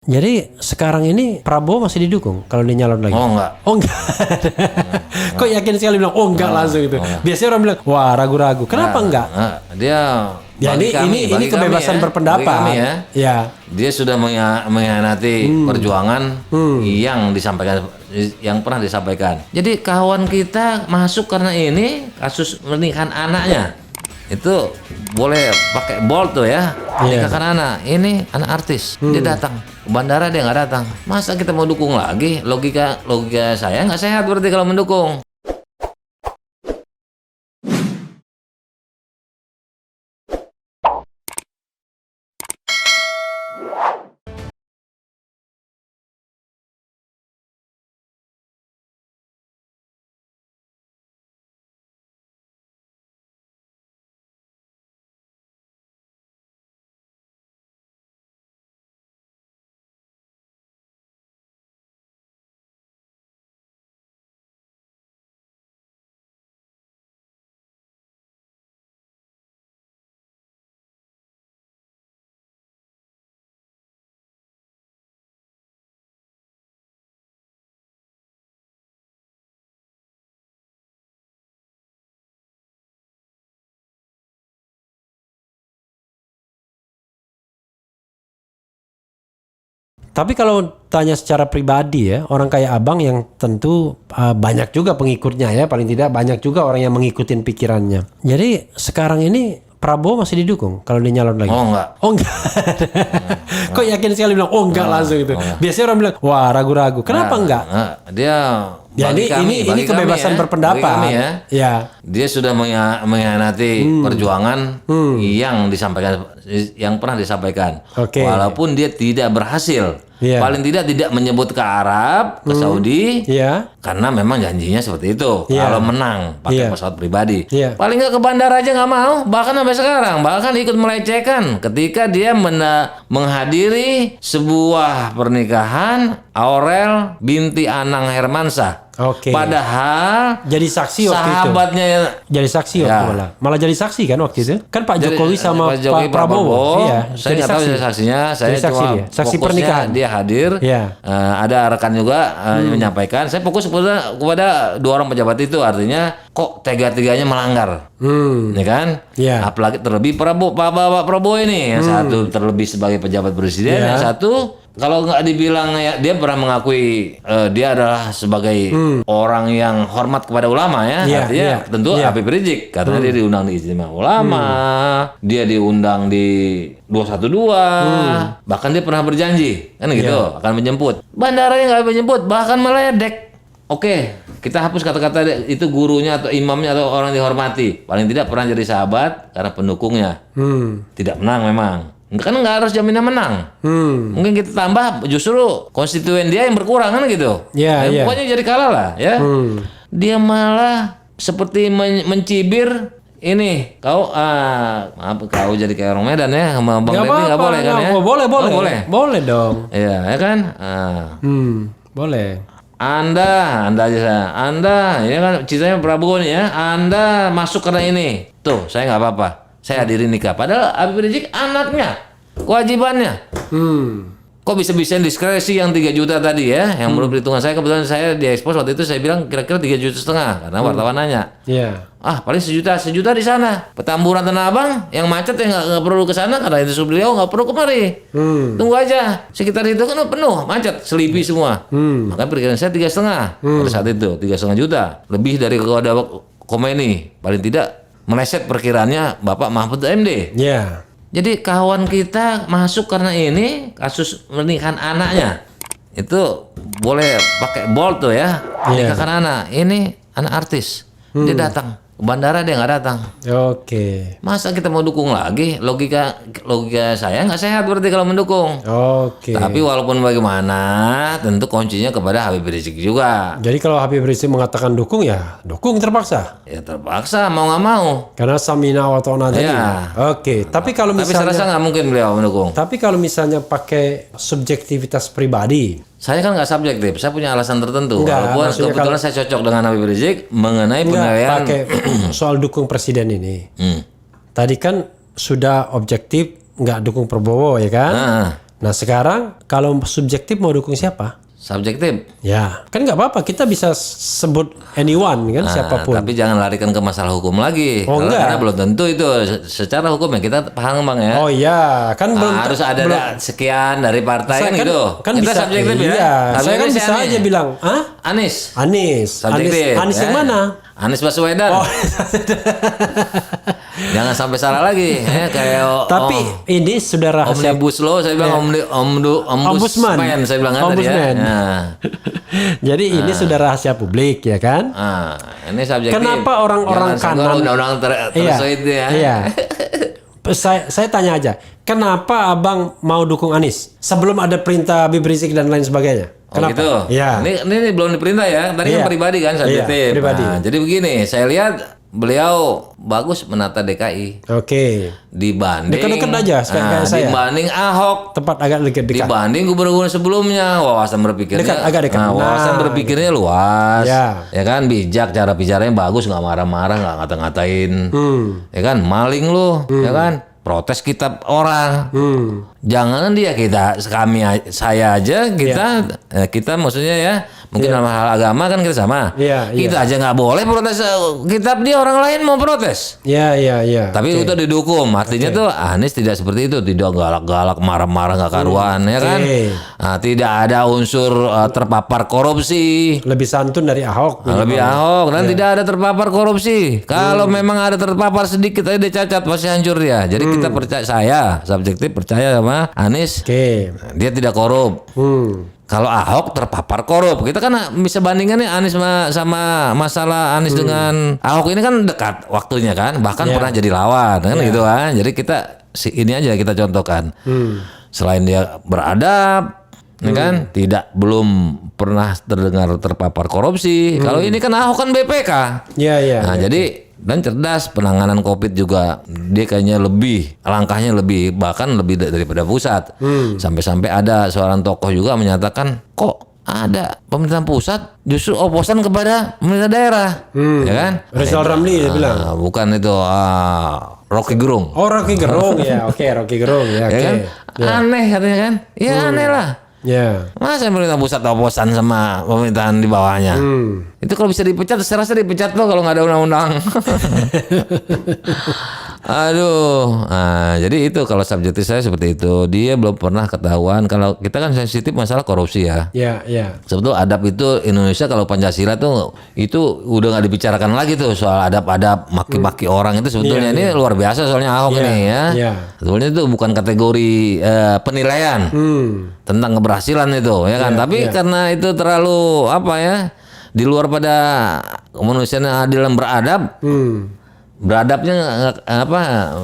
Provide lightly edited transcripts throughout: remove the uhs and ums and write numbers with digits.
Jadi sekarang ini Prabowo masih didukung kalau dia nyalon lagi? Oh enggak. Oh enggak. Kok yakin sekali bilang oh enggak langsung itu? Biasanya orang bilang wah ragu-ragu. Kenapa enggak? Dia Ya ini kebebasan berpendapat. Kami ya. Dia sudah mengkhianati perjuangan yang disampaikan, yang pernah disampaikan. Jadi kawan kita masuk karena ini kasus pernikahan anaknya. Itu boleh pakai bold tuh ya, nikahkan anak. Ini anak artis, dia datang ke bandara, dia nggak datang. Masa kita mau dukung lagi? Logika saya nggak sehat berarti kalau mendukung. Tapi kalau tanya secara pribadi ya, orang kayak abang yang tentu banyak juga pengikutnya ya, paling tidak banyak juga orang yang mengikutin pikirannya. Jadi sekarang ini Prabowo masih didukung kalau dia nyalon lagi? Oh enggak. Oh enggak. Kok yakin sekali bilang oh enggak langsung itu? Biasanya orang bilang wah ragu-ragu. Kenapa enggak? Dia ini kebebasan berpendapat. Ya. Dia sudah mengkhianati perjuangan yang disampaikan, yang pernah disampaikan. Walaupun dia tidak berhasil. Paling tidak menyebut ke Arab, ke Saudi, karena memang janjinya seperti itu. Kalau menang pakai pesawat pribadi, paling nggak ke bandara aja nggak mau. Bahkan sampai sekarang, bahkan ikut melecehkan ketika dia menghadiri sebuah pernikahan Aurel binti Anang Hermansyah. Padahal jadi saksi waktu sahabatnya itu. Jadi saksi waktu malah jadi saksi kan waktu itu. Kan Pak Jokowi sama Pak Prabowo. Saya nggak tahu saksinya. Saya cuma saksi pernikahan. Dia hadir. Ada rekan juga menyampaikan. Saya fokus kepada dua orang pejabat itu. Artinya kok tega-teganya melanggar. Ya kan? Apalagi terlebih Pak Prabowo ini. Yang satu terlebih sebagai pejabat presiden. Yang satu kalau nggak dibilang dia pernah mengakui dia adalah sebagai orang yang hormat kepada ulama ya, artinya tentu Habib Rizik karena dia diundang di Ijtima Ulama, dia diundang di 212, bahkan dia pernah berjanji kan gitu akan menjemput. Bandaranya nggak menjemput, bahkan meledek. Oke, kita hapus kata-kata itu gurunya atau imamnya atau orang dihormati. Paling tidak pernah jadi sahabat karena pendukungnya. Tidak menang memang. Kan nggak harus jaminan menang. Mungkin kita tambah justru konstituen dia yang berkurang kan gitu. Pokoknya jadi kalah lah ya. Dia malah seperti mencibir ini kau maaf kau jadi kayak orang Medan ya sama Bang Deddy nggak boleh kan ya? Boleh dong. Iya ya kan. Boleh. Anda ya kan ceritanya Prabowo nih ya. Anda masuk karena ini. Tuh saya nggak apa-apa. Saya hadiri nikah. Padahal Habib Rizik anaknya. Kewajibannya. Kok bisa-bisa diskresi yang 3 juta tadi ya. Yang menurut perhitungan saya, kebetulan saya di expose waktu itu saya bilang kira-kira 3,5 juta. Karena wartawan nanya. Paling sejuta di sana. Petamburan Tanah Abang yang macet ya nggak perlu ke sana karena itu beliau nggak perlu kemari. Tunggu aja. Sekitar itu kan penuh macet, Selipi semua. Maka perkiraan saya 3,5 pada saat itu 3,5 juta. Lebih dari kepada Khomeini. Paling tidak meleset perkiraannya Bapak Mahfud MD. Jadi kawan kita masuk karena ini kasus pernikahan anaknya. Itu boleh pakai bold tuh ya, nikahkan anak. Ini anak artis, dia datang ke bandara, dia nggak datang. Masa kita mau dukung lagi? Logika saya nggak sehat berarti kalau mendukung. Tapi walaupun bagaimana, tentu kuncinya kepada Habib Rizik juga. Jadi kalau Habib Rizik mengatakan dukung ya dukung terpaksa. Ya terpaksa mau nggak mau. Karena samina wa ta'na tadi. Tapi kalau misalnya. Tapi saya rasa nggak mungkin beliau mendukung. Tapi kalau misalnya pakai subjektivitas pribadi. Saya kan nggak subjektif, saya punya alasan tertentu. Walaupun kebetulan saya cocok dengan Habib Rizik mengenai penilaian pakai soal dukung presiden ini. Tadi kan sudah objektif nggak dukung Prabowo ya kan? Nah sekarang kalau subjektif mau dukung siapa? Subjektif. Ya, kan nggak apa-apa. Kita bisa sebut anyone kan, siapapun. Tapi jangan larikan ke masalah hukum lagi. Oh, enggak. Karena belum tentu itu secara hukum ya kita paham Bang ya. Oh iya, kan belum Harus ada sekian dari partai Saya kan gitu. Kan Kita bisa, subjektif ya. iya. Tapi Saya kan ini si bisa aja bilang, Anies. Anies Subjektif. yang mana? Anies Baswedan. Oh, Jangan sampai salah lagi ya kayak tapi ini sudah rahasia. Omnibus Law saya bilang Ombudsman. saya bilang kan tadi ya. Ombudsman. Nah. Jadi ini sudah rahasia publik ya kan? Ini subjektif. Kenapa orang-orang Jangan sangka kanan undang-undang tersuit ya. Iya. Saya tanya aja, kenapa abang mau dukung Anies sebelum ada perintah Habib Rizik dan lain sebagainya? Kenapa? Gitu. Iya. Ini belum diperintah ya. Tadi Iya. kan pribadi kan subjektif. Iya, pribadi. Nah, jadi begini, saya lihat beliau bagus menata DKI Oke. dibanding Dekat-dekat aja kayak saya. dibanding Ahok, Tempat agak dekat. dibanding gubernur sebelumnya, wawasan berpikirnya Agak dekat. Nah, wawasan berpikirnya luas. Ya. Ya kan, bijak, cara bicaranya bagus, nggak marah-marah, nggak ngata-ngatain. Ya kan, maling lu, ya kan? Protes kitab orang. Jangan dia saya aja kita maksudnya ya mungkin dalam hal agama kan kita sama. Iya, Kita aja nggak boleh protes kitab dia, orang lain mau protes. Iya. Tapi itu didukung. Artinya tuh Anies tidak seperti itu, tidak galak-galak, marah-marah nggak karuan, ya kan? Nah, tidak ada unsur terpapar korupsi. Lebih santun dari Ahok. Lebih Ahok dan tidak ada terpapar korupsi. Kalau memang ada terpapar sedikit aja dia cacat pasti hancur dia. Jadi kita percaya, saya subjektif percaya sama Anies. Oke. Dia tidak korup. Kalau Ahok terpapar korup, kita kan bisa bandingkan nih Anies sama masalah Anies dengan Ahok ini kan dekat waktunya kan, bahkan pernah jadi lawan kan gitu kan. Jadi kita ini aja kita contohkan. Selain dia beradab, ya kan, belum pernah terdengar terpapar korupsi. Kalau ini kan Ahok kan BPK. Iya. Nah, jadi dan cerdas penanganan COVID juga dia kayaknya langkahnya lebih bahkan lebih daripada pusat. Sampai-sampai ada seorang tokoh juga menyatakan kok ada pemerintahan pusat justru oposan kepada pemerintah daerah, ya kan? Rizal Ramli dia bilang. Bukan itu Rocky Gerung. Oh, Rocky Gerung ya. Oke, Rocky Gerung ya. Ya kan? Aneh katanya kan? Ya aneh lah. Ya. Masa pemerintah pusat oposan sama pemerintahan di bawahnya? Itu kalau bisa dipecat, saya rasa dipecat loh kalau nggak ada undang-undang. Aduh, nah, jadi itu kalau subjektif saya seperti itu. Dia belum pernah ketahuan. Kalau kita kan sensitif masalah korupsi ya. Iya. Sebetulnya adab itu Indonesia kalau Pancasila tuh itu udah nggak dibicarakan lagi tuh soal adab-adab maki-maki orang itu sebetulnya ini luar biasa soalnya Ahok ini ya. Iya. Sebetulnya itu bukan kategori penilaian tentang keberhasilan itu ya kan. Tapi karena itu terlalu apa ya di luar pada kemanusiaan yang adil dan beradab. Beradabnya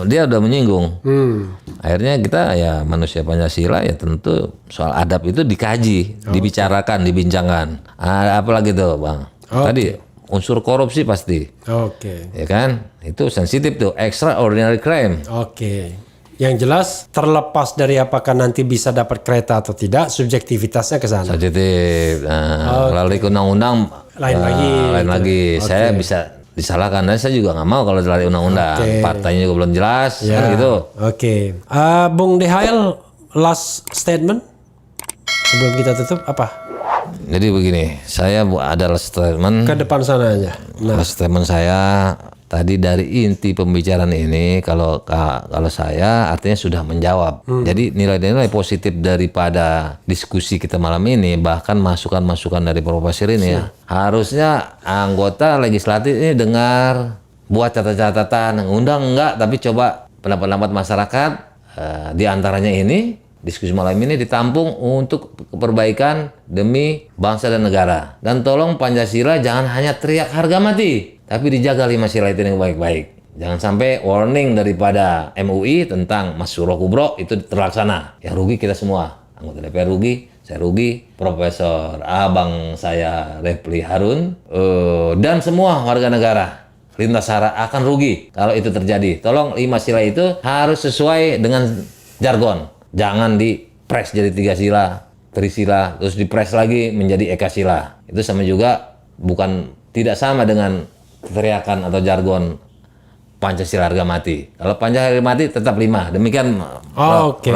dia udah menyinggung. Akhirnya kita ya manusia Pancasila ya tentu soal adab itu dikaji, dibicarakan, dibincangkan. Apalagi tuh Bang. Tadi unsur korupsi pasti. Oke. Ya kan? Itu sensitif tuh, extraordinary crime. Oke. Yang jelas terlepas dari apakah nanti bisa dapat kereta atau tidak, subjektivitasnya ke sana. Sensitif. Nah, lalu ikut undang-undang Lain lagi. Saya bisa disalahkan dan saya juga nggak mau kalau lari undang-undang. Partainya juga belum jelas kan gitu. Oke. Bung Dehail, last statement sebelum kita tutup apa? Jadi begini, saya ada last statement. Ke depan sana aja. Last statement saya tadi dari inti pembicaraan ini kalau saya artinya sudah menjawab. Jadi nilai-nilai positif daripada diskusi kita malam ini bahkan masukan-masukan dari Profesor ini ya. Harusnya anggota legislatif ini dengar, buat catatan-catatan, undang enggak tapi coba pendapat-pendapat masyarakat di antaranya ini diskusi malam ini ditampung untuk perbaikan demi bangsa dan negara. Dan tolong Pancasila jangan hanya teriak harga mati, tapi dijaga 5 sila itu dengan baik-baik. Jangan sampai warning daripada MUI tentang Masyuro Kubro itu terlaksana. Yang rugi kita semua. Anggota DPR rugi, saya rugi, Profesor Abang saya Refli Harun, dan semua warga negara lintas sara akan rugi kalau itu terjadi. Tolong 5 sila itu harus sesuai dengan jargon. Jangan dipres jadi 3 sila, Trisila, terus dipres lagi menjadi Eka sila. Itu sama juga tidak sama dengan teriakan atau jargon Pancasila harga mati. Kalau Pancasila harga mati tetap 5. Demikian. Oke.